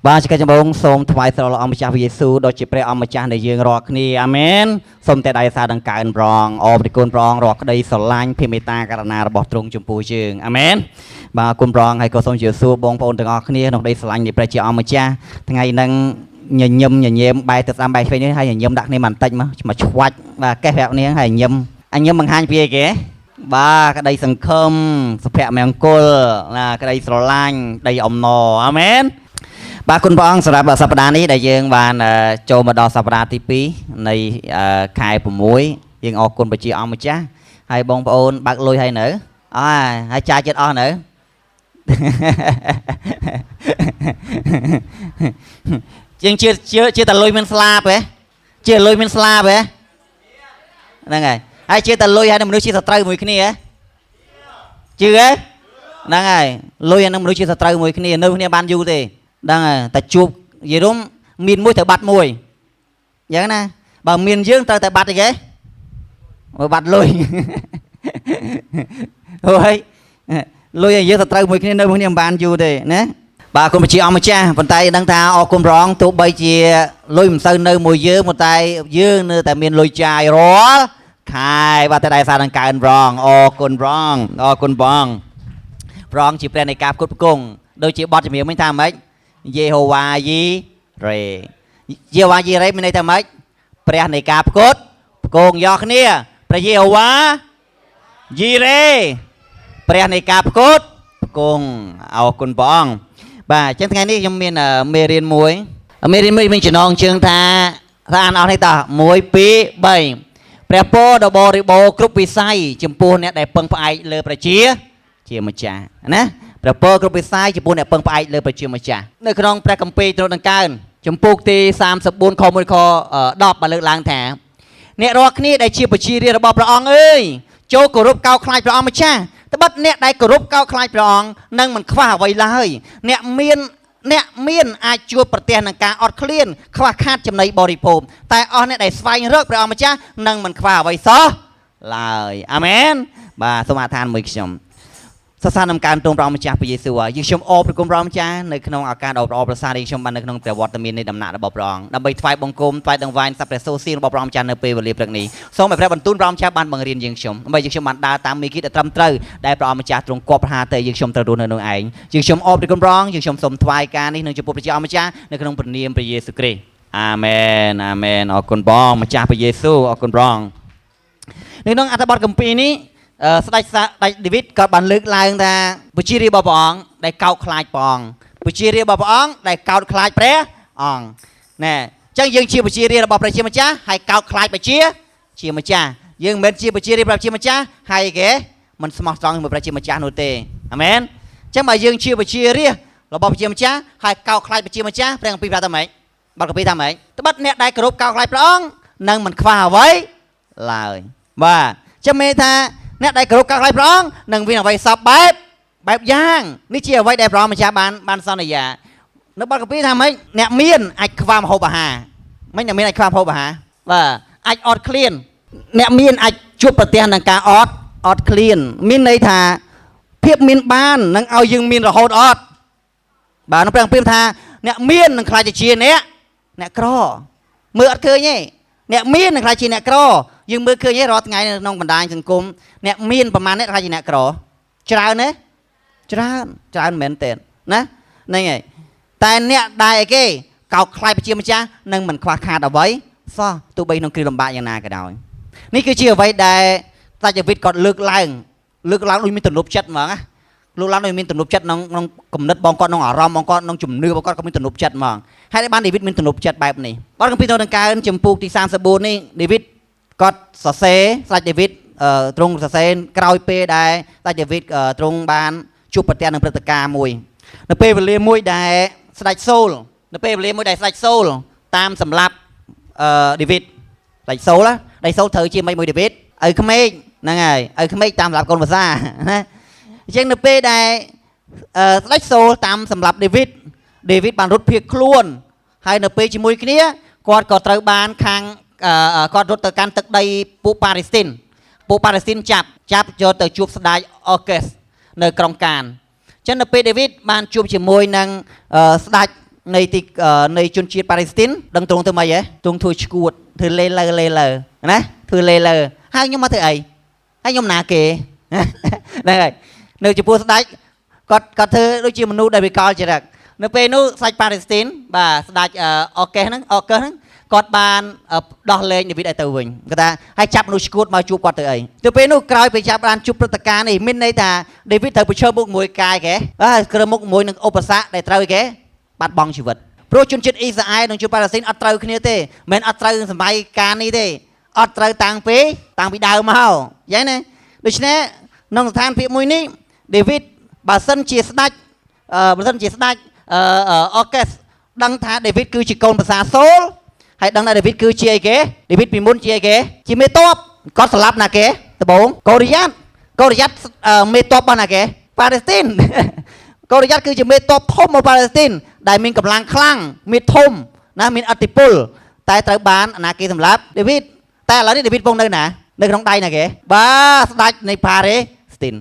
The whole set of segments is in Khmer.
បាទជាចម្បងសូមថ្វាយស្រឡំអម្ចាស់ព្រះយេស៊ូវដ៏ជាព្រះអម្ចាស់នៃយើងរាល់គ្នាអាមែនសូមតែដៃសារដង្កើងប្រងអរព្រគុណប្រងរាល់ក្តីស្រឡាញ់ភាពមេត្តាករុណារបស់ទ្រង់ចំពោះយើងអាមែនបាទគុណប្រងហើយក៏សូមជម្រាបសួរបងប្អូនទាំងអស់គ្នាក្នុងក្តីស្រឡាញ់នៃព្រះជាអម្ចាស់ថ្ងៃហ្នឹងញញឹមញញែមបែរទៅស្ដាំបែរឆ្វេងនេះហើយញញឹមដាក់គ្នាបន្តិចមកឆ្វាច់បាទកេះប្រាប់នាងហើយញញឹមបង្ហាញពីអីគេបាទក្តីសង្ឃឹមសុភមង្គលណាក្តីស្រឡាញ់ក្តីអំណរអាមែនបាទគុណព្រះអង្គសម្រាប់សប្តាហ៍នេះដែលយើងបានចូលមកដល់សប្តាហ៍ទី2នៃខែ6យើងអរគុណព្រះជាអម្ចាស់ហើយបងប្អូនបើកលុយហើយនៅហើយចាយចិត្តអស់នៅជាងជាតែលុយមានស្លាបហ៎ជាលុយមានស្លាបហ៎ហ្នឹងហើយជាតែលុយហើយមនុស្សជាសត្រូវមួយគ្នាហ៎ជឿហ៎ហ្នឹងហើយលុយហើយនឹងមនុស្សជាសត្រូវមួយគ្នានៅគ្នាបានយូរទេដឹងហើយតែជួបនិយាយរំមានមួយត្រូវបាត់មួយយ៉ាងណាបើមានយើងត្រូវតែបាត់អីគេបើបាត់លុយហើយលុយឲ្យយើងទៅត្រូវមួយគ្នានៅគ្នាមិនបានយូរទេណាបាទគុណព្រះជាអម្ចាស់ប៉ុន្តែដឹងថាអរគុណព្រះអង្គទោះបីជាលុយមិនសូវនៅមួយយើងប៉ុន្តែយើងនៅតែមានលុយចាយរាល់ខែបាទតែសារដង្កើងព្រះអង្គអរគុណព្រះអង្គអរគុណព្រះអង្គព្រះអង្គជាព្រះនៃការផ្គត់ផ្គង់ដូចជាបទចម្រៀងមិញថាម៉េចយេហូវ៉ាយីរ៉េយេហូវ៉ាយីរ៉េមានន័យថាម៉េចព្រះនៃការផ្គត់ផ្គង់យកគ្នាព្រះយេហូវ៉ាយីរ៉េព្រះនៃការផ្គត់ផ្គង់អរគុណព្រះអង្គបាទអញ្ចឹងថ្ងៃនេះខ្ញុំមានមេរៀនមួយមានចំណងជើងថាអានអស់នេះតោះ1 2 3ព្រះពរដ៏បរិបូរណ៍គ្រប់វិស័យចំពោះអ្នកដែលពឹងផ្អែកលើព្រះជាម្ចាស់ណាព្រះពរគ្រប់វិស័យចំពោះអ្នកពឹងផ្អែកលើព្រះជាម្ចាស់នៅក្នុងព្រះគម្ពីរទ្រង់ដង្កើងចំពុកទី34ខ1ខ10បានលើកឡើងថាអ្នករាល់គ្នាដែលជាប្រជារាស្ត្ររបស់ព្រះអង្គអើយចូលគោរពកោតខ្លាចព្រះអង្គម្ចាស់ត្បិតអ្នកដែលគោរពកោតខ្លាចព្រះអង្គនឹងមិនខ្វះអ្វីឡើយអ្នកមានអាចជួបប្រទះនឹងការអត់ឃ្លានខ្វះខាតចំណីបរិភោគតែអស់អ្នកដែលស្វែងរកព្រះអង្គម្ចាស់នឹងមិនខ្វះអ្វីសោះឡើយអាមែនបាទសូមអធិដ្ឋានមួយខ្ញុំសរសើរនំការទ្រង់ព្រះម្ចាស់ព្រះយេស៊ូវយើងខ្ញុំអរព្រគុណព្រះម្ចាស់នៅក្នុងឱកាសដ៏ល្អប្រសើរនេះខ្ញុំបាននៅក្នុងព្រះវត្តមាននៃដំណាក់របស់ព្រះអង្គដើម្បីថ្វាយបង្គំថ្វាយដង្វាយសព្វព្រះសូរសៀងរបស់ព្រះម្ចាស់នៅពេលវេលាព្រឹកនេះសូមឲ្យព្រះបន្ទូលព្រះម្ចាស់បានបង្រៀនយើងខ្ញុំដើម្បីយើងខ្ញុំបានដើរតាមមេគីដែលត្រឹមត្រូវដែលព្រះម្ចាស់ទ្រង់គប់ប្រហាទៅយើងខ្ញុំត្រូវរស់នៅក្នុងឯងយើងខ្ញុំអរព្រគុណព្រះអង្គយើងខ្ញុំសូមថ្វាយការនេះនឹងចំពោះព្រះជាម្ចាស់នៅក្នុងព្រះនាមព្រះយេស៊ូវគ្រីស្ទអាមែនអាមែនអរគុណព្រះម្ចាស់ព្រះយេស៊ូវអរគុណព្រះអង្គនៅក្នុងអត្ថបទគម្ពីរនេះស្ដេចដាវីតក៏បានលើកឡើងថាប្រជារាស្ត្ររបស់ព្រះអង្គដែលកោតខ្លាចព្រះអង្គប្រជារាស្ត្ររបស់ព្រះអង្គដែលកោតខ្លាចព្រះអង្គណែអញ្ចឹងយើងជាប្រជារាស្ត្ររបស់ព្រះជាម្ចាស់ហើយកោតខ្លាចប្រជាជាម្ចាស់យើងមិនមែនជាប្រជារាស្ត្ររបស់ជាម្ចាស់ហើយគេមិនស្មោះត្រង់ជាមួយព្រះជាម្ចាស់នោះទេអាមែនអញ្ចឹងបើយើងជាប្រជារាស្ត្ររបស់ព្រះជាម្ចាស់ហើយកោតខ្លាចព្រះជាម្ចាស់ព្រះគម្ពីរប្រាប់ថាម៉េចបាត់គម្ពីរថាម៉េចត្បិតអ្នកដែលគោរពកោតខ្លាចព្រះអង្គនឹងមិនខ្វះអ្វីឡើយបាទចាំមេថាអ្នកដែលគោរពកោតខ្លាចព្រះអង្គនឹងមានអ្វីសពបែបយ៉ាងនេះជាអ្វីដែលព្រះម្ចាស់បានសន្យានៅបទគម្ពីរថាម៉េចអ្នកមានអាចខ្វះម្ហូបអាហារមិនអ្នកមានអាចខ្វះម្ហូបអាហារបាទអាចអត់ឃ្លានអ្នកមានអាចជួបប្រទះនឹងការអត់ឃ្លានមានន័យថាភាពមានបាននឹងឲ្យយើងមានរហូតអត់បាទនៅព្រះគម្ពីរថាអ្នកមាននឹងខ្លាចជាអ្នកក្រមើលអត់ឃើញទេអ្នកមាននឹងខ្លាចជាអ្នកក្រយើងមើលឃើញរាល់ថ្ងៃនៅក្នុងបណ្ដាញសង្គមអ្នកមានប្រមាណអ្នកខ្លាចជាអ្នកក្រច្រើនទេច្រើនមែនទេណាហ្នឹងហើយតែអ្នកដែលអីគេកោតខ្លាចប្រជាម្ចាស់នឹងមិនខ្វះខាតអ្វីសោះទោះបីក្នុងគ្រាលំបាកយ៉ាងណាក៏ដោយនេះគឺជាអ្វីដែលតាដាវីតគាត់លើកឡើងដូចមានទំនុកចិត្តហ្មងណាលោកឡើងដូចមានទំនុកចិត្តក្នុងគំនិតបងគាត់ក្នុងអារម្មណ៍បងគាត់ក្នុងជំនឿបងគាត់ក៏មានទំនុកចិត្តហ្មងហើយបានដាវីតមានទំនុកចិត្តបែបនេះបទគម្ពីរទ្រង់ដង្កើងចំពុកទី34នេះដាវីតគាត់សរសេរស្ដេចដាវីតទ្រង់សរសេរក្រោយពេលដែលស្ដេចដាវីតទ្រង់បានជួបប្រទះនឹងព្រឹត្តិការណ៍មួយនៅពេលវេលាមួយដែលស្ដេចសូលតាមសម្លាប់ដាវីតស្ដេចសូលត្រូវជាមិនមួយដាវីតឪក្មេកហ្នឹងហើយឪក្មេកតាមសម្លាប់កូនប្រសាណាអញ្ចឹងនៅពេលដែលស្ដេចសូលតាមសម្លាប់ដាវីតបានរត់ភៀសខ្លួនហើយនៅពេលជាមួយគ្នាគាត់ក៏ត្រូវបានខាងគាត់រត់ទៅកាន់ទឹកដីពួកប៉ាឡេស្ទីនចាប់យកទៅជួបស្ដេចអូកេសនៅក្រុងកាន ចឹងនៅពេលដាវីតបានជួបជាមួយនឹងស្ដេច នៃជនជាតិប៉ាឡេស្ទីនដឹងត្រង់ទៅមិនហ៎ទ្រង់ធ្វើឈួតធ្វើលេលើណាធ្វើលេលើហើយខ្ញុំមកធ្វើអីហើយខ្ញុំណាគេហ្នឹងហើយនៅចំពោះស្ដេចគាត់ធ្វើដូចជាមនុស្សដែលវិកលចរិតនៅពេលនោះស្ដេចប៉ាឡេស្ទីនបាទស្ដេចអូកេសហ្នឹងគាត់បានដោះលែងដាវីតឲ្យទៅវិញគាត់ថាហើយចាប់មនុស្សឈួតមកជួបគាត់ទៅអីទៅពេលនោះក្រោយពីចាប់បានជួបព្រឹត្តិការណ៍នេះមានន័យថាដាវីតត្រូវប្រឈមមុខមួយកាយគេក្រមុខមួយនឹងឧបសគ្គដែលត្រូវគេបាត់បង់ជីវិតព្រោះជនជាតិអ៊ីស្រាអែលនិងជនប៉ាឡេស្ទីនអត់ត្រូវគ្នាទេមិនអត់ត្រូវសម័យកាលនេះទេអត់ត្រូវតាំងពីដើមមកយ៉ាងណាដូច្នេះក្នុងស្ថានភាពមួយនេះដាវីតបើសិនជាស្ដេចអូកេសដឹងថាដាវីតគឺជាកូនប្រសាសូលហើយដឹងថាដាវីតគឺជាអីគេដាវីតពីមុនជាអីគេជាមេតបគាត់ស្លាប់ណាគេដំបូងកូរ៉េយ៉ាត់មេតបរបស់ណាគេប៉ាឡេស្ទីនកូរ៉េយ៉ាត់គឺជាមេតបធំរបស់ប៉ាឡេស្ទីនដែលមានកម្លាំងខ្លាំងមានធំណាមានអធិពលតែត្រូវបានអាណាគេសម្លាប់ដាវីតតែឥឡូវនេះដាវីតពងនៅណានៅក្នុងដៃណាគេបាទស្ដេចនៃប៉ាឡេស្ទីន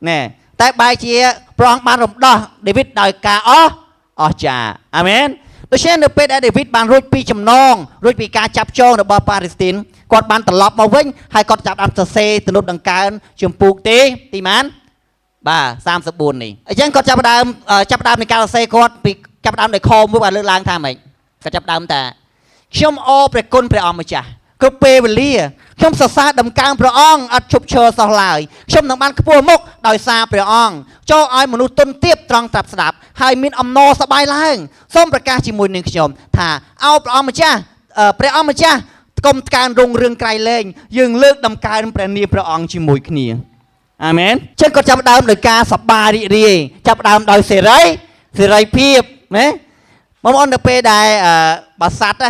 ណែតែបែរជាព្រះអង្គបានរំដោះដាវីតដោយការអស្ចារ្យអាមែនដូច្នេះនៅពេលដែលដាវីតបានរួចពីចំណងរួចពីការចាប់ចងរបស់ប៉ាឡេស្ទីនគាត់បានត្រឡប់មកវិញហើយគាត់ចាប់ដើមសរសេរទំនុកដង្កើងជំពូកទីម៉ានបាទ34នេះអញ្ចឹងគាត់ចាប់ដើមនៃការសរសេរគាត់ពីចាប់ដើមដោយខមួយបានលើកឡើងថាម៉េចគាត់ចាប់ដើមថាខ្ញុំអរព្រះគុណព្រះអង្គម្ចាស់គ្រប់ពេលវេលាខ្ញុំសរសើរដំកើងព្រះអង្គអត់ឈប់ឈរសោះឡើយខ្ញុំនឹងបានខ្ពស់មុខដោយសារព្រះអង្គចូលឲ្យមនុស្សទុនទាបត្រង់ត្រាប់ស្ដាប់ហើយមានអំណរសប្បាយឡើងសូមប្រកាសជាមួយនឹងខ្ញុំថាអោព្រះអង្គម្ចាស់កុំកើនរុងរឿងក្រៃលែងយើងលើកដំកើងព្រះនាមព្រះអង្គជាមួយគ្នាអាមែនចឹងគាត់ចាប់ដើមដោយការសប្បាយរីករាយចាប់ដើមដោយសេរីភាពណាបងប្អូននៅពេលដែលបាសាត់យ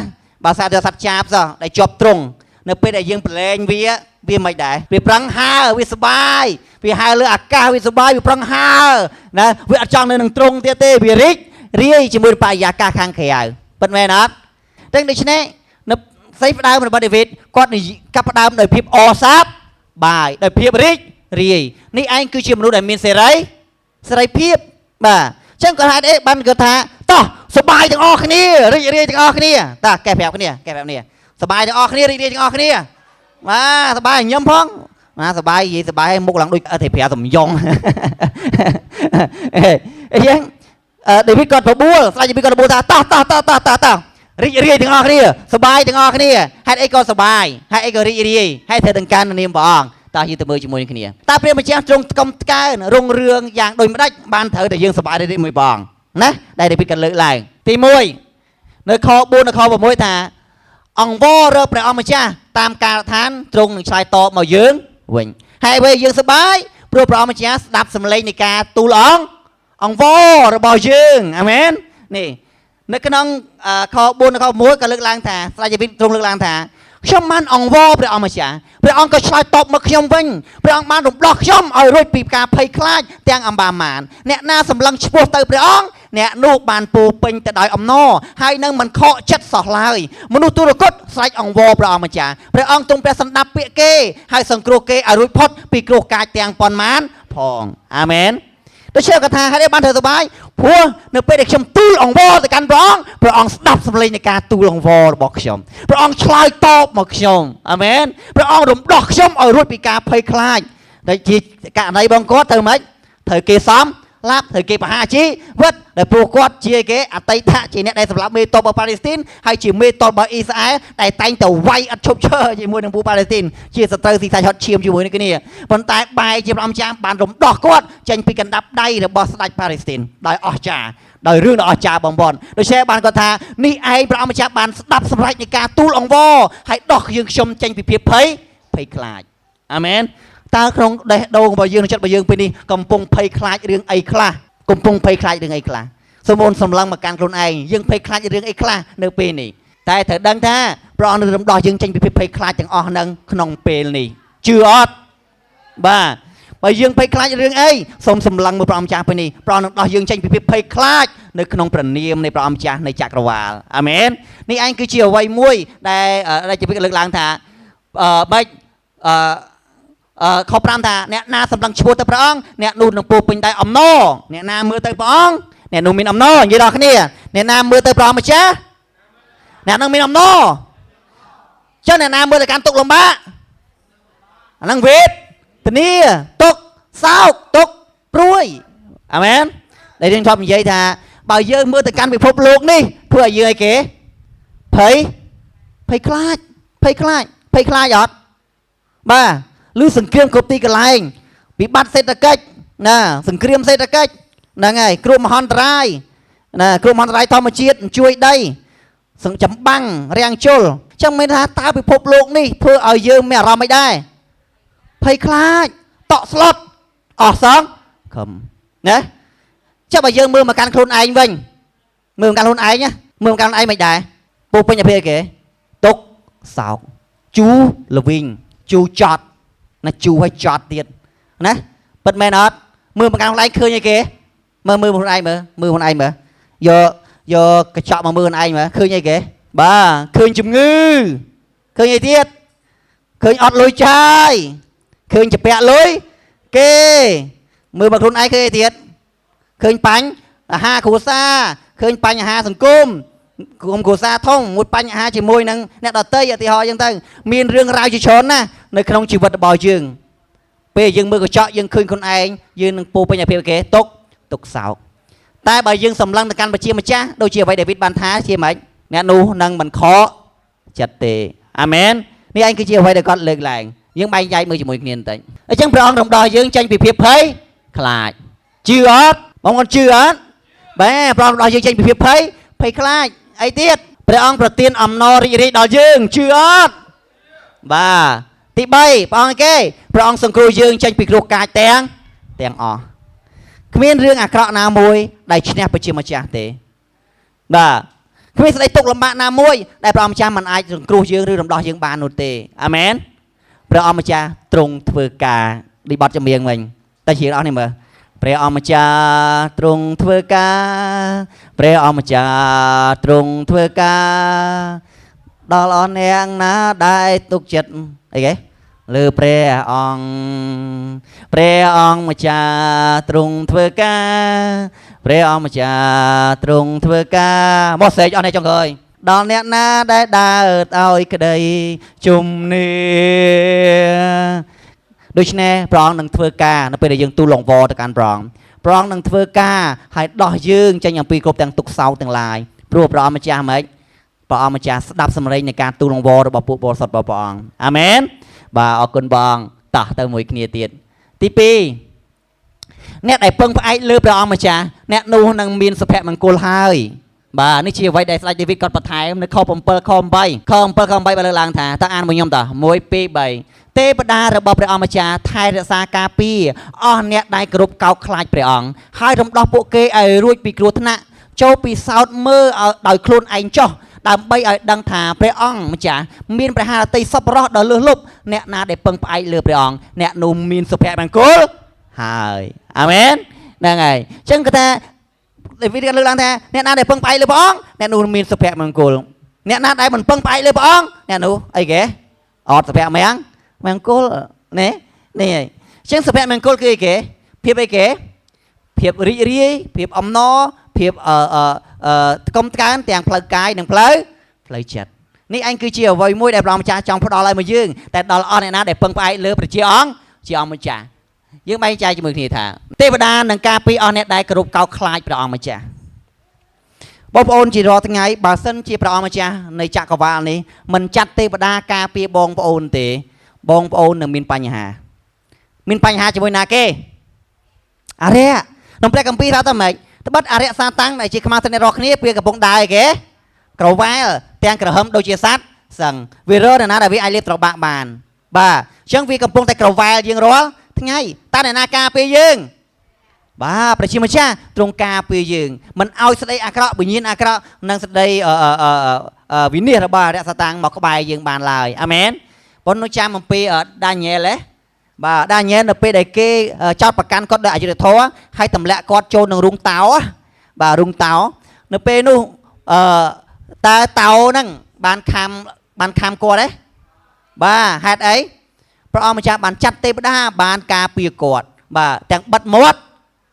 កសត្វចាបសោះដែលជាប់ទ្រង់នៅពេលដែលយើងប្រឡែងវាមិនដែរវាប្រឹងហើវាសបាយវាហើលើអាកាសវាសបាយវាប្រឹងហើណាវាអត់ចង់នៅនឹងទ្រង់ទៀតទេវារីករាយជាមួយបរិយាកាសខាងក្រៅពិតមែនអត់តែដូច្នេះនៅស្អីផ្ដើមរបស់ដាវីតគាត់កាប់ផ្ដើមដោយភាពអសប្បាយដោយភាពរីករាយនេះឯងគឺជាមនុស្សដែលមានសេរីភាពបាទអញ្ចឹងគាត់ហេតុអីបានគាត់ថាតោះសប្បាយទាំងអស់គ្នារីករាយទាំងអស់គ្នាតើកែប្រាប់គ្នាសប្បាយទាំងអស់គ្នារីករាយទាំងអស់គ្នាបាទសប្បាយញញឹមផងណាសប្បាយនិយាយសប្បាយមុខឡើងដូចអធិប្រាសំយ៉ងអញ្ចឹងដាវីតគាត់ប្របួលស្ដេចដាវីតគាត់ប្របួលថាតោះរីករាយទាំងអស់គ្នាសប្បាយទាំងអស់គ្នាហេតុអីក៏សប្បាយហេតុអីក៏រីករាយហេតុត្រូវដង្កើងនាមព្រះអង្គតើយើងទៅមើលជាមួយគ្នាតើព្រះម្ចាស់ទ្រង់កំកើនរុងរឿងយ៉ាងដូចម្ដេចបានត្រូវតែយើងសប្បាយរីករាយមួយព្រះអង្គណាដែលដាវីតគាត់លើកឡើងទី1នៅខ4នៅខ6ថាអង្វររកព្រះអង្គម្ចាស់តាមកាលដ្ឋានទ្រង់នឹងឆ្លើយតបមកយើងវិញហើយបើយើងសប្បាយព្រោះព្រះអង្គម្ចាស់ស្ដាប់សំឡេងនៃការទូលអង្វររបស់យើងអាមែននេះនៅក្នុងខ4នៅខ6ក៏លើកឡើងថាស្ដេចដាវីតទ្រង់លើកឡើងថាខ្ញុំបានអង្វរព្រះអង្គម្ចាស់ព្រះអង្គក៏ឆ្លើយតបមកខ្ញុំវិញព្រះអង្គបានរំដោះខ្ញុំឲ្យរួចពីការភ័យខ្លាចទាំងអម្បាមានអ្នកណាសម្លឹងឈ្មោះទៅព្រះអង្គអ្នកនោះបានពោពេញទៅដោយអំណរហើយនឹងមិនខកចិត្តសោះឡើយមនុស្សទុរគតស្រែកអង្វរព្រះអង្គម្ចាស់ព្រះអង្គទ្រង់ព្រះសម្ដាប់ពាក្យគេហើយសង្គ្រោះគេឲ្យរួចផុតពីគ្រោះកាចទាំងប៉ុន្មានផងអាមែនដូច្នេះគាត់ថាហេតុអីបានធ្វើសប្បាយព្រោះនៅពេលដែលខ្ញុំទូលអង្វរទៅកាន់ព្រះអង្គស្ដាប់សំឡេងនៃការទូលអង្វររបស់ខ្ញុំព្រះអង្គឆ្លើយតបមកខ្ញុំអាមែនព្រះអង្គរំដោះខ្ញុំឲ្យរួចពីការភ័យខ្លាចដែលជាករណីបងគាត់ទៅម៉េចត្រូវគេសំឡាប់ត្រូវគេបហាជីវិតដែលពួកគាត់ជាគេអតីតជាអ្នកដែលសម្លាប់មេតបរបស់ប៉ាឡេស្ទីនហើយជាមេតបរបស់អ៊ីស្រាអែលដែលតែងតែវាយអត់ឈប់ឈរជាមួយនឹងពួកប៉ាឡេស្ទីនជាសត្រូវស៊ីសាច់ហត់ឈាមជាមួយនឹងគ្នាប៉ុន្តែបែរជាព្រះអង្គចាស់បានរំដោះគាត់ចេញពីកណ្ដាប់ដៃរបស់ស្ដេចប៉ាឡេស្ទីនដោយអស្ចារ្យដោយរឿងដ៏អស្ចារ្យបងប្អូនដូច្នេះបានគាត់ថានេះឯងព្រះអង្គម្ចាស់បានស្ដាប់សម្រេចនៃការទូលអង្វរហើយដោះយើងខ្ញុំចេញពីភាពភ័យខ្លាចអាមែនតើក្នុងដេះដូងរបស់យើងចិត្តរបស់យើងពេលនេះកំពុងភ័យខ្លាចរឿងអីខ្លះសូមអូនសម្លឹងមកកាន់ខ្លួនឯងយើងភ័យខ្លាចរឿងអីខ្លះនៅពេលនេះតែត្រូវដឹងថាព្រះអង្គនឹងរំដោះយើងចេញពីភាពភ័យខ្លាចទាំងអស់ហ្នឹងក្នុងពេលនេះជឿអត់បាទបើយើងភ័យខ្លាចរឿងអីសូមសម្លឹងមើលព្រះអង្គម្ចាស់ពេលនេះព្រះអង្គនឹងដោះយើងចេញពីភាពភ័យខ្លាចនៅក្នុងព្រះនាមនៃព្រះអង្គម្ចាស់នៃចក្រវាលអាមែននេះឯងគឺជាអ្វីមួយដែលជាលើកឡើងថាបែបខ5ថាអ្នកណាសម្លឹងឈ្មោះទៅព្រះអង្គអ្នកនោះនឹងពោពេញដោយអំណរអ្នកណាមើលទៅព្រះអង្គ nè nung mình âm no như đó cái nè nè nam mưa tới prom mà cha nè nung mình âm no cho nè nam mưa tới can tục lồng ba năng Việt tình nia tục sao tục ruồi amen đây đừng chọn vậy thà bao giờ mưa tới can bị phốp luộc đi vừa giờ kể thấy thấy khai giọt ba lưu sừng kiêm cột tì cái lạnh bị bắt xe ta cách nè sừng kiêm xe ta cách nè ngày kêu mà hòn trai nè kêu mà hòn trai thò mà chiết chui đây sừng chấm băng rèn chul trong mấy tháng tao bị phốp luộc đi vừa ở giờ mẹ làm mấy đây thấy khai tọ slot sáng không nè chắc bao giờ mưa mà can khôn anh vinh mưa can khôn anh nhá mưa can anh mày đại bố bây giờ về kể tục sao chú là vinh chú chọt là chú hay chọt tiền nè bật mẹ nó mưa mà can anh khơi như kể mưa một anh mà giờ cái chọt mà mưa anh mà khơi như kể ba khơi chùm ngư khơi như tiết khơi ọt lôi chai khơi chụp bẹ lối kê mưa mà khôn anh khơi tiết khơi bánh ha khổ xa khơi bánh ha sừng cung cùng khổ xa thông một bánh ha chỉ môi năng nét đỏ tây thì họ dân tân miền rương rau chỉ trốn na nơi không chỉ vật bò giường bây giờ mưa có chọn dân khơi con anh dân po bây giờ phía kế tục xảo ta bởi dân sầm lăng căn và chia mà cha đôi chia vậy David ban thá chia mấy nè nu năng mình khó chặt tề amenนี่anh cứ chia vậy để con lực làng nhưng bay dây mưa chỉ một niên tịnh ở trong prong đồng đòi dân tranh bị phiệp thấy khai chưa ớt mong con chưa ớt bé prong đòi dân tranh bị phiệp thấy phải khai ai tiếtព្រះអង្គប្រទានអំណររីករាយដល់យើងជឿអត់បាទទី3ព្រះអង្គគេព្រះអង្គសង្គ្រោះយើងចេញពីគ្រោះកាចទាំងអស់គ្មានរឿងអាក្រក់ណាមួយដែលឈ្នះប្រជាម្ចាស់ទេបាទគ្មានសេចក្តីទុក្ខលំបាកណាមួយដែលព្រះអង្គម្ចាស់មិនអាចសង្គ្រោះយើងឬរំដោះយើងបាននោះទេអាមែនព្រះអង្គម្ចាស់ទ្រង់ធ្វើការដូចបទចម្រៀងវិញតែជាអស់នេះមើលព្រះអង្គម្ចាស់ទ្រង់ធ្វើការព្រះអង្គម្ចាស់ទ្រង់ធ្វើការដល់អស់អ្នកណាដែលទុកចិត្តអីគេលើព្រះអង្គម្ចាស់ទ្រង់ធ្វើការព្រះអង្គម្ចាស់ទ្រង់ធ្វើការមកសេចអស់នេះចុងក្រោយដល់អ្នកណាដែលដើរឲ្យក្តីជំនឿដូច្នេះព្រះអង្គនឹងធ្វើការនៅពេលដែលយើងទូលលង្វទៅកាន់ព្រះអង្គនឹងធ្វើការឲ្យដោះយើងចេញអំពីគ្រប់ទាំងទុក្ខសោកទាំងឡាយព្រោះព្រះអង្គម្ចាស់ហ្មងព្រះអង្គម្ចាស់ស្ដាប់សម្លេងនៃការទូលលង្វរបស់ពួកបរិសុទ្ធរបស់ព្រះអង្គអាមែនបាទអរគុណបងតោះទៅមួយគ្នាទៀតទី2អ្នកដែលពឹងផ្អែកលើព្រះអង្គម្ចាស់អ្នកនោះនឹងមានសុភមង្គលហើយបាទនេះជាអ្វីដែលស្ដេចដាវីតគាត់បន្ថែមនៅខ7ខ8បើលើកឡើងថាតើអានមួយខ្ញុំតើ1 2 3ទេវតារបស់ព្រះអង្គម្ចាស់ថែរក្សាការពារអស់អ្នកដែលគោរពកោតខ្លាចព្រះអង្គហើយរំដោះពួកគេឲ្យរួចពីគ្រោះថ្នាក់ចូលពីសោតមើលដោយខ្លួនឯងចុះដើម្បីឲ្យដឹងថាព្រះអង្គម្ចាស់មានព្រះハរតីសប្បុរសដ៏លើសលប់អ្នកណាដែលពឹងផ្អែកលើព្រះអង្គអ្នកនោះមានសុភមង្គលហើយអាមែនហ្នឹងហើយអញ្ចឹងគាត់ថាដាវីតលើកឡើងថាអ្នកណាដែលពឹងផ្អែកលើព្រះអង្គអ្នកនោះមានសុភមង្គលអ្នកណាដែលមិនពឹងផ្អែកលើព្រះអង្គអ្នកនោះអីគេអត់សុភមង្គលនេះហើយអញ្ចឹងសុភមង្គលគឺអីគេភាពអីគេភាពរីករាយភាពអំណរភាពកុំកើនទាំងផ្លូវកាយនិងផ្លូវចិត្តនេះអញគឺជាអ្វីមួយដែលព្រះម្ចាស់ចង់ផ្ដល់ឲ្យមកយើងតែដល់អស់អ្នកណាដែលពឹងផ្អែកលើព្រះជាអង្គជាអង្គម្ចាស់យើងបែងចែកជាមួយគ្នាថាទេវតានឹងការពារអស់អ្នកដែលគោរពកោតខ្លាចព្រះអង្គម្ចាស់បងប្អូនជារាល់ថ្ងៃបើសិនជាព្រះអង្គម្ចាស់នៃចក្រវាលនេះមិនចាត់ទេវតាការពារបងប្អូនទេបងប្អូននឹងមានបញ្ហាជាមួយណាគេអរិយក្នុងព្រះគម្ពីរថាតើម៉េចត្បិតអរិយសាតាំងដែលជាខ្មៅទៅអ្នករាល់គ្នាពេលកំពុងដើរឯគេក្រវ៉ាល់ទាំងក្រហមដូចជាសត្វសឹងវារណាដែលវាអាចលេបត្របាក់បានបាទអញ្ចឹងវាកំពុងតែក្រវ៉ាល់យើងរាល់ថ្ងៃតើអ្នកណាការពារយើងបាទព្រះជាម្ចាស់ទ្រង់ការពារយើងមិនឲ្យស្ដីអាក្រក់វិញ្ញាណអាក្រក់និងស្ដីវិនិច្ឆ័យរបស់អរិយសាតាំងមកក្បែរយើងបានឡើយអាមែនប៉ុន្តែចាំអំពីដានីយ៉ែលបាទដានីយ៉ែលនៅពេលដែលគេចោទប្រកាន់គាត់ដោយអយុត្តិធម៌ហើយទម្លាក់គាត់ចូលក្នុងរូងតោបាទរូងតោនៅពេលនោះតើតោហ្នឹងបានខាំគាត់ទេបាទហេតុអីព្រះអង្គម្ចាស់បានចាត់ទេវតាបានការពារគាត់បាទទាំងបិទមាត់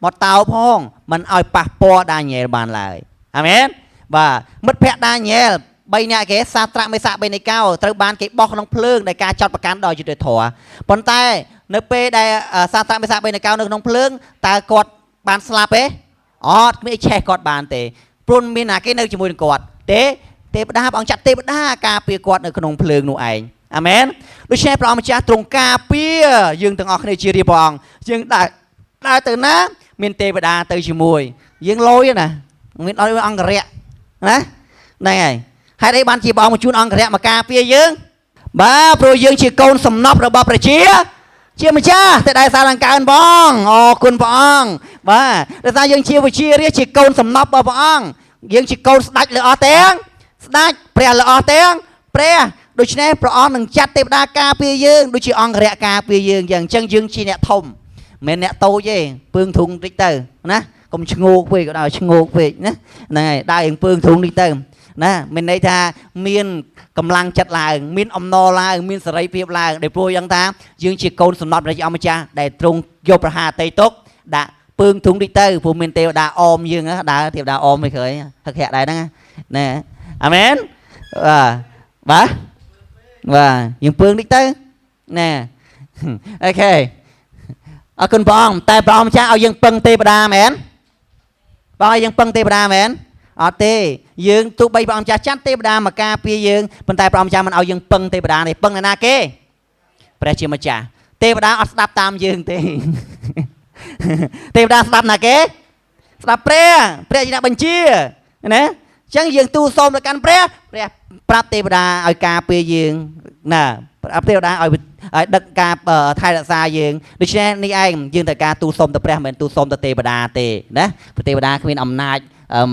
một tàu phong mình oi pa po Daniel bàn lại amen và mất phe Daniel bây nè cái sa trạ mấy sa bên này cao từ bàn cái bọc nông phượng đại ca chọnประกัน đòi chữ thỏa còn tay nơi pe đại sa trạ mấy sa bên này cao nông phượng ta cọt bàn slap ấyไม่แช่กอดบานเตะปรุนมีนาเกนเนอร์จมูกกอดเตะดาบองจัดเตะดากาเปียกอดในขนมเพลิงหนูเองอเมนดูแช่ปลอมจ้าตรงกาเปียยืงถึงออกในจีรีปองยืงได้ตื่นนะมีเตะดาตื่นจมูกยืงลอยนะมีลอยอังกฤษนะนี่ไงให้ได้บันจีบองมาชุนอังกฤษมากาเปียยืงบ้าโปรยืงชีโกนสำนับระบอบประเชียเชี่ยมาจ้าแต่ได้สารังการบ้องอ๋อคุณบ้องบ้าแต่ถ้ายังเชี่ยวเชี่ยเรียกชีโกนสำนับบ้องยังชีโกนสดัดเลยอเตียงสดัดเปรี้ยเลยอเตียงเปรี้ยโดยเฉพาะพระองค์หนึ่งจัดเทวดากาเปียยืงโดยชีองเรียกาเปียยืงอย่างจังยืงชีเนี่ยทมเมนเนี่ยโตเย่ปืนทุงดิเตอร์นะก็มันชงกไปก็ได้ชงกไปนะนี่ได้อย่างปืนทุงดิเตอร์นะเมนในท่าเมียนกำลังจัดลายมีนอมนอลายมีนสไลเปียบลายได้โปรยังตามยืงจีโกนสำนับได้ยอมจ้าได้ตรงโยประหาเตยตกด่าปืนทุงดิเตอร์ผู้มีนเตวด่าอมยืงนะด่าเทียบด่าอมไม่เคยทักแขกได้นะนี่อเมนว่ายังปืนดิเตอร์นี่โอเคเอาคุณปองแต่ปองจ้าเอายังปังเตปดาแมนปองยังปังเตปดาแมนอ๋อเตยืงตุใบปองจ้าจันเตปดามากาเปียยืงปันแต่ปองจ้ามันเอายังปังเตปดาในปังในนาเก้ประชิมจ้าเตปดาอัดดับตามยืงเตเตปดาสดับนาเก้สดับเปรี้ยจีน่าบัญชีนะจังยืงตู้ส้มแล้วกันเปรี้ยปรับเตปดาเอากาเปียยืงน่ะปรับเตปดาเอาดักกาไทยละซายืงดิฉันนี่เองยืงแต่กาตู้ส้มแต่เปรี้ยเหมือนตู้ส้มแต่เตปดาเตนะเตปดาคือมีอำนาจ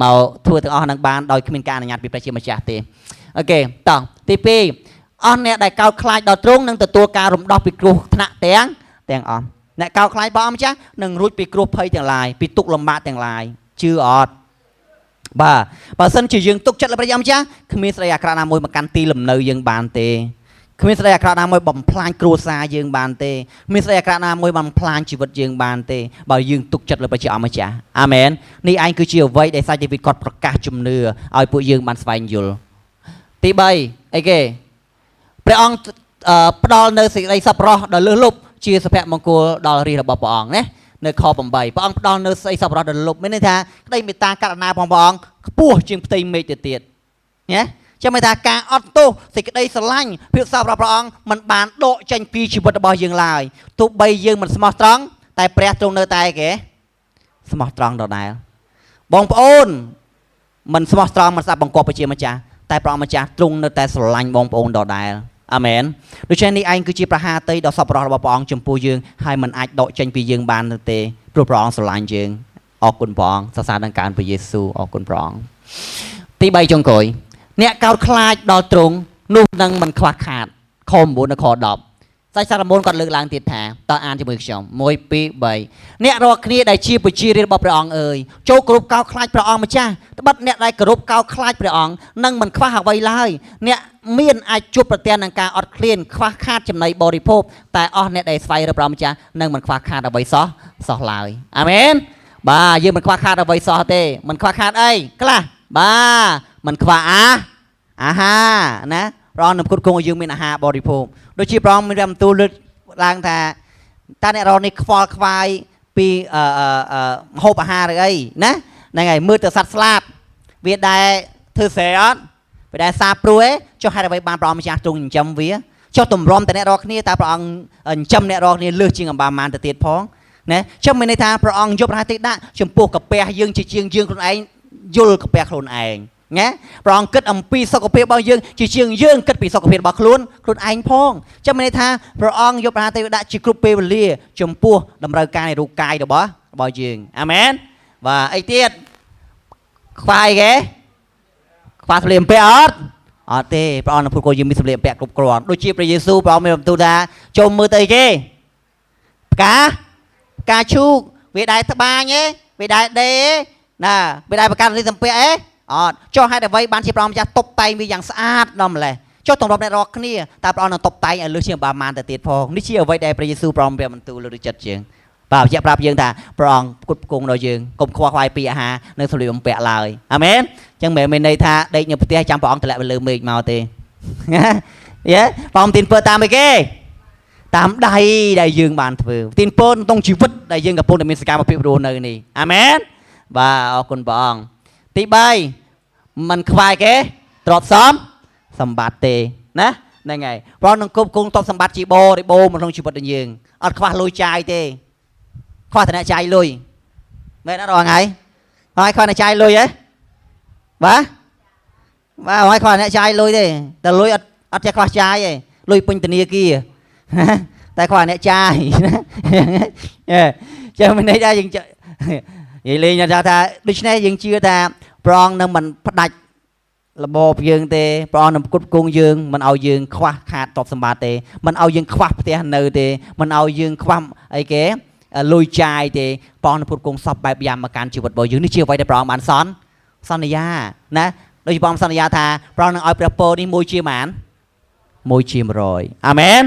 มาทั่วทั้งอนังบานโดยมีการงานปีประชิมจ้าเตโอเคต่อทีปีอันเนี่ยได้ก้าวคลายดอกตรงนั่งตัวการรวมดอกปีกรูธนาเตียงอ่อนเนี่ยก้าวคลายบอมจ้าหนึ่งรุ่ยปีกรูเพย์แต่งลายปีตุกลมบะแต่งลายชื่อออดบ่สันชื่อยังตุกจัดเลยประยามจ้าคือมีสายกระนามวยมากันตีลมเนยยังบานเตคือมีสายกระนามวยบ่มพลานครูซายังบานเตมีสายกระนามวยบ่มพลานชีวิตยังบานเตบ่ยังตุกจัดเลยประยามจ้าอาเมนนี่ไอ้คือเชื่อไว้ได้ใส่ในวิกอดประกาศจุ่มเนื้อเอาผู้ยังบันสบายอยู่ตีใบไอ้เก๋พระองค์ปลอเนื้อสิ่งใดสับรอดเลือลุบเชียร์สเปะมงกุฎดอลรีระบบพระองค์เนี่ยในคอผมใบพระองค์ปลอเนื้อสิ่งสับรอดเลือลุบไม่ได้ท่าได้มีตาการนาพระองค์ปูจึงตีเมย์เตียดเนี่ยจะไม่ท่าการออโต้สิ่งใดสลังเพื่อสับรอพระองค์มันบานโดจังปีชีวิตบ่ยังลายทุกใบยังมันสมอตรองแต่แปรตรงเนื้อตายเก๋สมอตรองดอกไหนบองพระองค์มันสมอตรองมันสับบังกอบไปเชียร์มาจ้าแต่พระองค์มาจ้าตรงเนื้อแต่สลังบองพระองค์ดอกไหนอาเมนโดยเฉพาะนี่ไอ้คือจีประหารเตยดอกสับรอระบบองจมพูยืงให้มันอาจดอกจังปียืงบานเตยปลุกพระองค์สลายยืงออกกุนพระองค์ศาสนาการพระเยซูออกกุนพระองค์ตีใบจงกอยเนี่ยก้าวคลายดอกตรงนู่นนั่งมันขาดคอมบุญคอดอกใส่สารมนก่อนเลือกลางติดแถมต่ออ่านที่มือชมมวยปีใบเนี่ยรอคนี้ได้ชีพชีเรียบพระองค์เอ่ยโจกรุบก้าวคลายพระองค์มาจ้าบัดเนี่ยได้กรุบก้าวคลายพระองค์นั่งมันคว้าหาไว้เลยเนี่ยเมียนไอจุดประเตียนการอดเคลียนคว้าคาดจำในบริโภคแต่อ๋อเนี่ยได้ไฟระบำจ้านั่งมันคว้าคาดเอาไว้ซอลายอาเมนบ้ายืมมันคว้าคาดเอาไว้ซอเต้มันคว้าคาดไอ้กล้าบ้ามันคว้าอาฮานะรอหนุ่มคุณคงยืมมีอาหารบริโภคโดยชีพร้องมีรำตัวลึกลางแต่ตาเนี่ยเราในฟอลควายปีโฮปอาหารเลยนะในไงมือแต่สัตว์สลับเวียดได้เธอเสียไปได้ซาปรุยcho hai đại ban prom cha trung chấm vía cho tụm romแต่เนี่ยรอกนี่ตาพระองค์จำเนี่ยรอกนี่เลือกจริงกับบามานแต่เตียดพ้องนะจำไม่ในทางพระองค์ยกพระติดได้จมปูกับเปียยืงยืงคนไอ้ยุลกับเปียคนไอ้เงี้ยพระองค์เกิดอัมพีสกปรกบางยืงยืงเกิดปีสกปรกบางคนไอ้พ้องจำไม่ในทางพระองค์ยกพระติดได้จิกรุปเปเวลีจมปูดำเนินการในรูกายเดี๋ยวบ่ยืงอาเมนว่าไอ้เตียดควายแกควายเปลี่ยนไปอดเต้พระองค์พูดโกยิมมีสำเร็จแปะกรุบกรอนโดยชีพพระเยซูพระองค์มีตัวดาจมมือเตยเก้กาชูเวดายทบาเนี่ยเวดายเดน่ะเวดายประกันที่สำเพ็จcho hai đại vây ban chỉ promจะตบไตมีอย่างสะอาดนั่นแหละchoตรงรอบในรอกนี่แต่พระองค์ตบไตเลือกเชียงบามันแต่ติดพอนี่เชื่อไว้ได้พระเยซูพร้อมเปลี่ยนมันตัวเลยจัดเชียง បាទជាប្រាប់យើងថាព្រះអង្គគុតគង់ដល់យើងកុំខ្វល់ខ្វាយពីអាហារនៅសម្លៀកបំពាក់ឡើយអាមែនអញ្ចឹងមិនមែនន័យថាដេកនៅផ្ទះចាំព្រះអង្គតម្លាក់ទៅលើមេឃមកទេយេព្រះអង្គទានពើតាមអីគេតាមដៃដែលយើងបានធ្វើទានពរក្នុងជីវិតដែលយើងកំពុងតែមានសកម្មភាពរស់នៅនេះអាមែនបាទអរគុណព្រះអង្គទី3មិនខ្វាយគេទ្រព្យសម្បត្តិទេណាហ្នឹងហើយព្រះអង្គនឹងគ្រប់គ្រងទ្រព្យសម្បត្តិជាបរិបូរណ៍ក្នុងជីវិតរបស់យើងអត់ខ្វះលុយចាយទេខ្វះតែអ្នកចាយលុយមែនអត់រងហើយហើយខ្វះអ្នកចាយលុយហ៎បាទហើយខ្វះអ្នកចាយលុយទេតែលុយអត់ចេះខ្វះចាយទេលុយពេញធនាគារតែខ្វះអ្នកចាយចឹងមិនន័យថាយើងនិយាយលេងថាដូច្នេះយើងជឿថាព្រះអង្គនឹងមិនផ្ដាច់របបយើងទេព្រះអង្គនឹងគ្រប់គ្រងយើងមិនឲ្យយើងខ្វះខាតទ្រព្យសម្បត្តិទេមិនឲ្យយើងខ្វះផ្ទះនៅទេមិនឲ្យយើងខ្វះអីគេលុយចាយទេព្រះអង្គនឹងគ្រប់គ្រងសពបែបយ៉ាងមកកាន់ជីវិតរបស់យើងនេះជាអ្វីដែលព្រះអង្គបានសន្យាណាដូចព្រះអង្គសន្យាថាព្រះអង្គនឹងឲ្យព្រះពរនេះមួយជាប៉ុន្មាន1ជា100អាមែន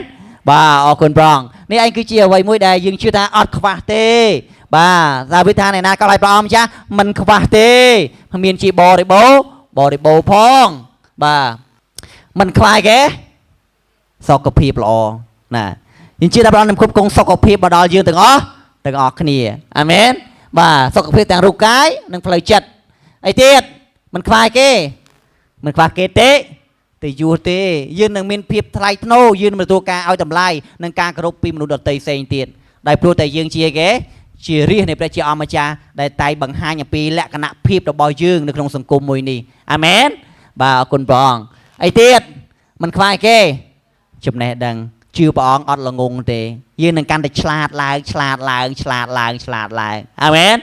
បាទអរគុណព្រះអង្គនេះឯងគឺជាអ្វីមួយដែលយើងជឿថាអត់ខ្វះទេបាទថាវិធានឯណាក៏ឲ្យព្រះអង្គម្ចាស់មិនខ្វះទេមានជាបរិបូរណ៍ផងបាទមិនខ្លាយគេសុខភាពល្អណាយើងជឿថាព្រះអង្គនឹងគ្រប់គ្រងសុខភាពមកដល់យើងទាំងអស់គ្នាអាមែនបាទសុខភាពទាំងរូបកាយនិងផ្លូវចិត្តអីទៀតមិនខ្លាយគេមិនខ្វះគេទេយួរទេយើងនឹងមានភាពថ្លៃថ្នូរយើងនឹងទទួលការឲ្យតម្លៃនិងការគោរពពីមនុស្សដទៃផ្សេងទៀតដោយព្រោះតែយើងជាគេជារាជនៃព្រះជាអម្ចាស់ដែលតែបង្ហាញអំពីលក្ខណៈភាពរបស់យើងនៅក្នុងសង្គមមួយនេះអាមែនបាទអរគុណព្រះអង្គអីទៀតមិនខ្វាយគេចំណេះដឹងជឿព្រះអង្គអត់ល្ងងទេយើងនឹងកាន់តែឆ្លាតឡើងអាមែន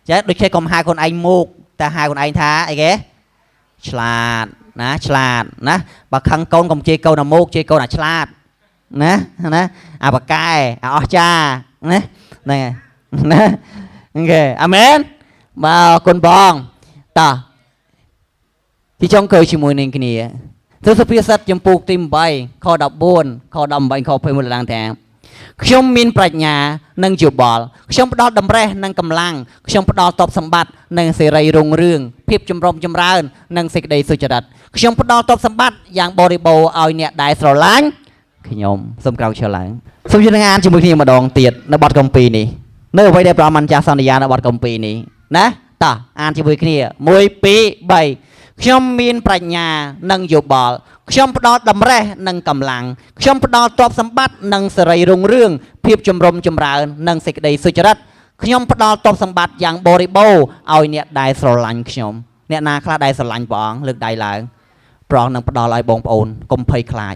ចាដូចគេកុំហៅខ្លួនឯងមុខតែហៅខ្លួនឯងថាអីគេឆ្លាតណាបើខឹងកូនកុំជេរកូនអាមុខជេរកូនអាឆ្លាតណាអាបកែអាអស្ចារ្យណាហ្នឹងហើយណាអូខេអាមែនបាទអរគុណបងតោះទីចុងក្រោយជាមួយនឹងគ្នាទស្សនវិសិទ្ធចំពោះទី8ខ14ខ18ខ21ឡើងថាខ្ញុំមានប្រាជ្ញានិងយោបល់ខ្ញុំផ្ដល់តម្រេះនិងកម្លាំងខ្ញុំផ្ដល់ទ្រព្យសម្បត្តិនិងសេរីរុងរឿងភាពចម្រុំចម្រើននិងសេចក្តីសុចរិតខ្ញុំផ្ដល់ទ្រព្យសម្បត្តិយ៉ាងបរិបូរណ៍ឲ្យអ្នកដែលស្រឡាញ់ខ្ញុំសូមក្រោកឈរឡើងសូមយើងនឹងអានជាមួយគ្នាម្ដងទៀតនៅបទគម្ពីរនេះនៅអ្វីដែលព្រះម្ចាស់សន្យានៅបទគម្ពីរនេះណាតោះអានជាមួយគ្នា1 2 3ខ្ញុំមានប្រាជ្ញានិងយោបល់ខ្ញុំផ្ដល់តម្រេះនិងកម្លាំងខ្ញុំផ្ដល់ទ្រព្យសម្បត្តិនិងសេរីរុងរឿងភាពចម្រុំចម្រើននិងសេចក្តីសុចរិតខ្ញុំផ្ដល់ទ្រព្យសម្បត្តិយ៉ាងបរិបូរណ៍ឲ្យអ្នកដែលស្រឡាញ់ខ្ញុំអ្នកណាខ្លះដែលស្រឡាញ់ព្រះអង្គលើកដៃឡើងព្រះអង្គនឹងផ្ដល់ឲ្យបងប្អូនកុំភ័យខ្លាច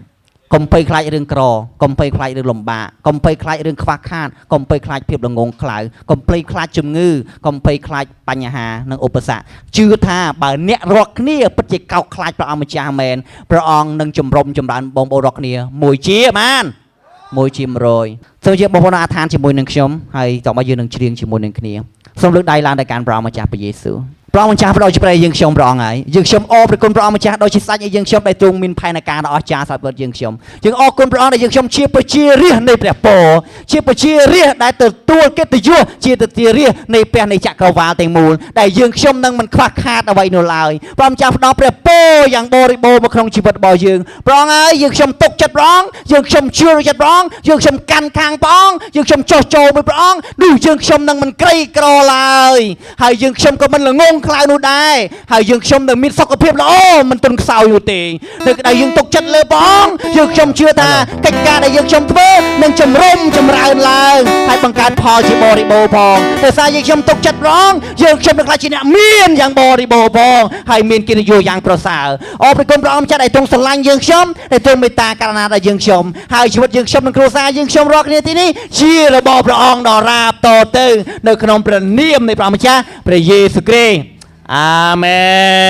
រឿងក្រកុំភ័យខ្លាចរឿងលំបាកកុំភ័យខ្លាចរឿងខ្វះខាតកុំភ័យខ្លាចភាពល្ងងខ្លៅកុំភ័យខ្លាចជំងឺកុំភ័យខ្លាចបញ្ហានិងឧបសគ្គជឿថាបើអ្នករាល់គ្នាពិតជាកោតខ្លាចព្រះអង្គម្ចាស់មែនព្រះអង្គនឹងជំរុំចម្រើនបងប្អូនរាល់គ្នាមួយជា100សូមជាបងប្អូនអាឋានជាមួយនឹងខ្ញុំហើយតោះមកយើងនឹងច្រៀងជាមួយនឹងគ្នាសូមលើកដៃឡើងដល់កាន់ព្រះអង្គម្ចាស់ព្រះយេស៊ូវព្រះអង្គម្ចាស់ផ្ដល់ជំរឿនយើងខ្ញុំព្រះអង្គហើយយើងខ្ញុំអរព្រគុណព្រះអង្គម្ចាស់ដោយជាសាច់ឲ្យយើងខ្ញុំដែលទ្រង់មានផែនការដ៏អស្ចារ្យសម្រាប់យើងខ្ញុំយើងអរគុណព្រះអង្គដែលយើងខ្ញុំជាប្រជារាស្ត្រនៃព្រះពរជាប្រជារាស្ត្រដែលទទួលកិត្តិយសជាប្រជារាស្ត្រនៃព្រះនៃចក្រវាលទាំងមូលដែលយើងខ្ញុំនឹងមិនខ្វះខាតអ្វីនោះឡើយព្រះអង្គម្ចាស់ផ្ដល់ព្រះពរយ៉ាងបរិបូរណ៍មកក្នុងជីវិតរបស់យើងព្រះអង្គហើយយើងខ្ញុំទុកចិត្តព្រះអង្គយើងខ្ញុំជឿចិត្តព្រះអង្គយើងខ្ញុំកាន់ខាងព្រះអង្គយើងខ្ញុំចោះចូលមួយព្រះអង្គនោះយើងខ្ញុំនឹងមិនក្រីក្រឡើយហើយយើងខ្ញុំក៏មិនល្ងងខ្លៅនោះដែរហើយយើងខ្ញុំនឹងមានសុខភាពល្អមិនទន់ខ្សោយនោះទេនៅក្តីយើងទុកចិត្តលើព្រះអង្គយើងខ្ញុំជឿថាកិច្ចការដែលយើងខ្ញុំធ្វើនឹងចម្រុំចម្រើនឡើងហើយបង្កើតផលជាបរិបូរណ៍ផងដោយសារយើងខ្ញុំទុកចិត្តព្រះអង្គយើងខ្ញុំនឹងក្លាយជាអ្នកមានយ៉ាងបរិបូរណ៍ផងហើយមានកិត្តិយសយ៉ាងប្រសើរអរព្រគុណព្រះអង្គម្ចាស់ដែលទ្រង់ស្រឡាញ់យើងខ្ញុំដែលទ្រង់មេត្តាករុណាដល់យើងខ្ញុំហើយជីវិតយើងខ្ញុំនិងគ្រួសារយើងខ្ញុំរាល់គ្នាទីនេះជារបស់ព្រះអង្គដ៏រាបតទៅនៅក្នុងព្រះនាមនៃព្រះម្ចាស់ព្រះយេស៊ូវគ្រីស្ទអាមែ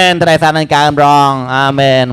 នត្រៃសារនឹងកើមរងអាមែន